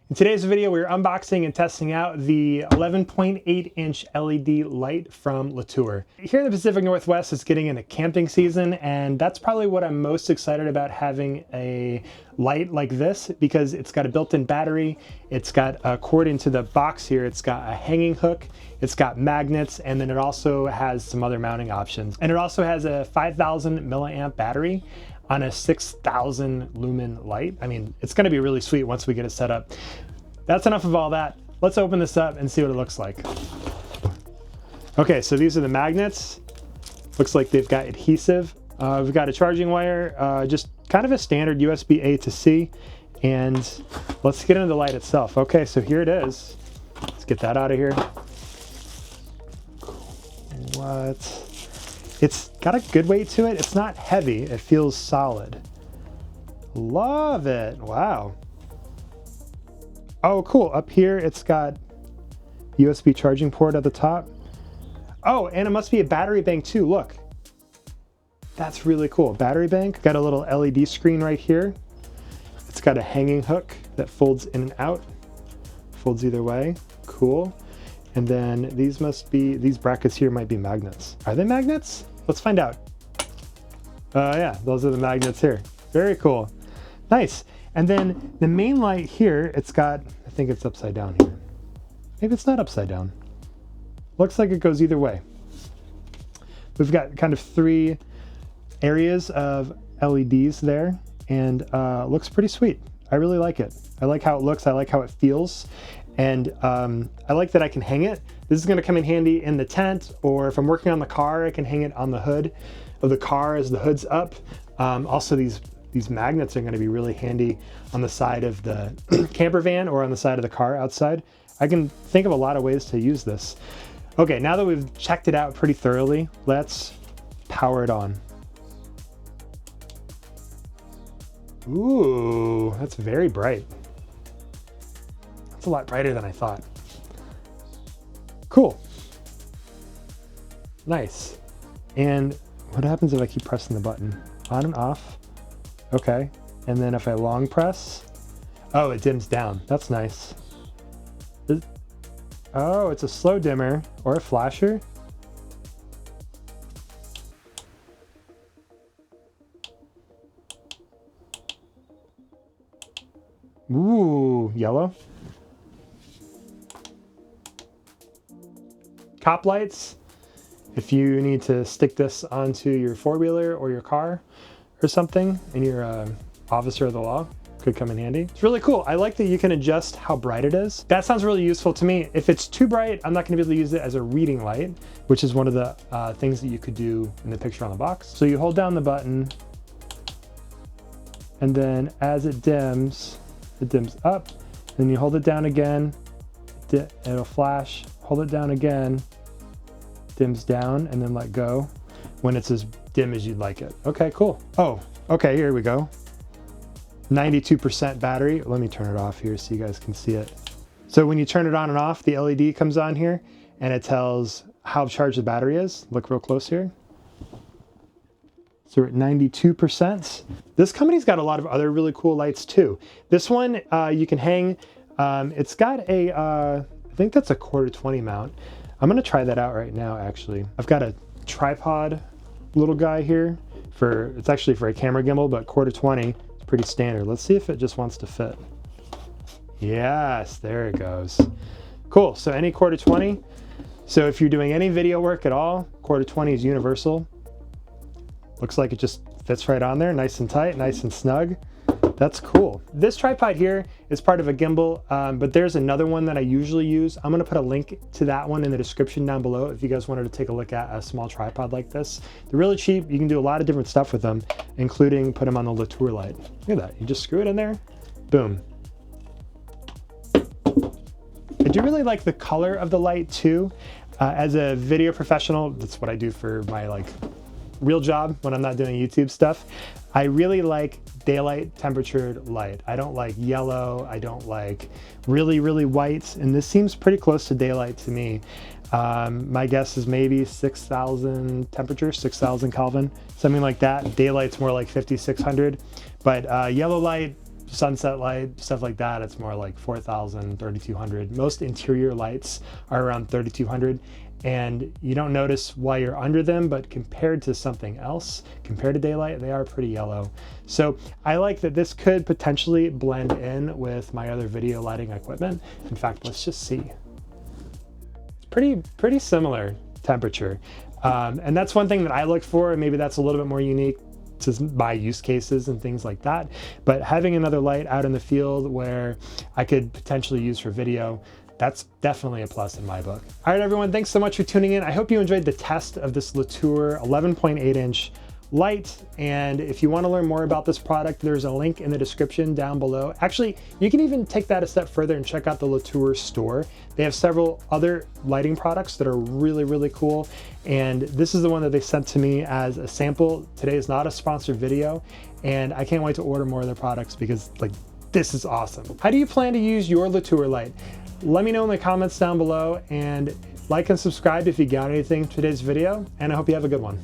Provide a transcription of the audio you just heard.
In today's video, we're unboxing and testing out the 11.8-inch LED light from LeTour. Here in the Pacific Northwest, it's getting into camping season, and that's probably what I'm most excited about, having a light like this, because it's got a built-in battery, it's got a cord into the box here, it's got a hanging hook, it's got magnets, and then it also has some other mounting options. And it also has a 5,000 milliamp battery on a 6,000 lumen light. I mean, it's gonna be really sweet once we get it set up. That's enough of all that. Let's open this up and see what it looks like. Okay, so these are the magnets. Looks like they've got adhesive. We've got a charging wire, just kind of a standard USB A to C. And let's get into the light itself. Okay, so here it is. Let's get that out of here. What? It's got a good weight to it. It's not heavy. It feels solid. Love it. Wow. Oh, cool. Up here, it's got USB charging port at the top. Oh, and it must be a battery bank too. Look. That's really cool. Battery bank. Got a little LED screen right here. It's got a hanging hook that folds in and out. Folds either way. Cool. And then these brackets here might be magnets. Are they magnets? Let's find out. Yeah, those are the magnets here. Very cool. Nice. And then the main light here, it's got, I think it's upside down here. Maybe it's not upside down. Looks like it goes either way. We've got kind of three areas of LEDs there, and looks pretty sweet. I really like it. I like how it looks. I like how it feels. And I like that I can hang it. This is gonna come in handy in the tent, or if I'm working on the car, I can hang it on the hood of the car as the hood's up. Also, these magnets are gonna be really handy on the side of the camper van or on the side of the car outside. I can think of a lot of ways to use this. Okay, now that we've checked it out pretty thoroughly, let's power it on. Ooh, that's very bright. It's a lot brighter than I thought. Cool. Nice. And what happens if I keep pressing the button? On and off. Okay. And then if I long press, oh, it dims down. That's nice. Oh, it's a slow dimmer or a flasher. Ooh, yellow. Cop lights, if you need to stick this onto your four-wheeler or your car or something, and you're an officer of the law, could come in handy. It's really cool. I like that you can adjust how bright it is. That sounds really useful to me. If it's too bright, I'm not gonna be able to use it as a reading light, which is one of the things that you could do in the picture on the box. So you hold down the button, and then as it dims up, then you hold it down again, it'll flash, hold it down again, dims down, and then let go when it's as dim as you'd like it. Okay, cool. Oh, okay, here we go. 92% battery. Let me turn it off here so you guys can see it. So when you turn it on and off, the LED comes on here and it tells how charged the battery is. Look real close here. So we're at 92%. This company's got a lot of other really cool lights too. This one you can hang. It's got a, I think that's a 1/4-20 mount. I'm gonna try that out right now, actually. I've got a tripod little guy here it's actually for a camera gimbal, but 1/4-20, it's pretty standard. Let's see if it just wants to fit. Yes, there it goes. Cool, so any 1/4-20. So if you're doing any video work at all, 1/4-20 is universal. Looks like it just fits right on there, nice and tight, nice and snug. That's cool. This tripod here is part of a gimbal, but there's another one that I usually use. I'm gonna put a link to that one in the description down below if you guys wanted to take a look at a small tripod like this. They're really cheap. You can do a lot of different stuff with them, including put them on the LeTour light. Look at that, you just screw it in there, boom. I do really like the color of the light too. As a video professional, that's what I do for my real job when I'm not doing YouTube stuff. I really like daylight temperatured light. I don't like yellow. I don't like really, really white. And this seems pretty close to daylight to me. My guess is maybe 6,000 temperature, 6,000 Kelvin, something like that. Daylight's more like 5,600. But yellow light, sunset light, stuff like that, it's more like 4,000, 3,200. Most interior lights are around 3,200. And you don't notice why you're under them, but compared to something else, compared to daylight, they are pretty yellow. So I like that this could potentially blend in with my other video lighting equipment. In fact, let's just see. It's pretty similar temperature. And that's one thing that I look for, and maybe that's a little bit more unique to my use cases and things like that. But having another light out in the field where I could potentially use for video, that's definitely a plus in my book. All right, everyone, thanks so much for tuning in. I hope you enjoyed the test of this LeTour 11.8-inch light. And if you want to learn more about this product, there's a link in the description down below. Actually, you can even take that a step further and check out the LeTour store. They have several other lighting products that are really cool. And this is the one that they sent to me as a sample. Today is not a sponsored video, and I can't wait to order more of their products because like, this is awesome. How do you plan to use your LeTour light? Let me know in the comments down below, and like and subscribe if you got anything from today's video, and I hope you have a good one.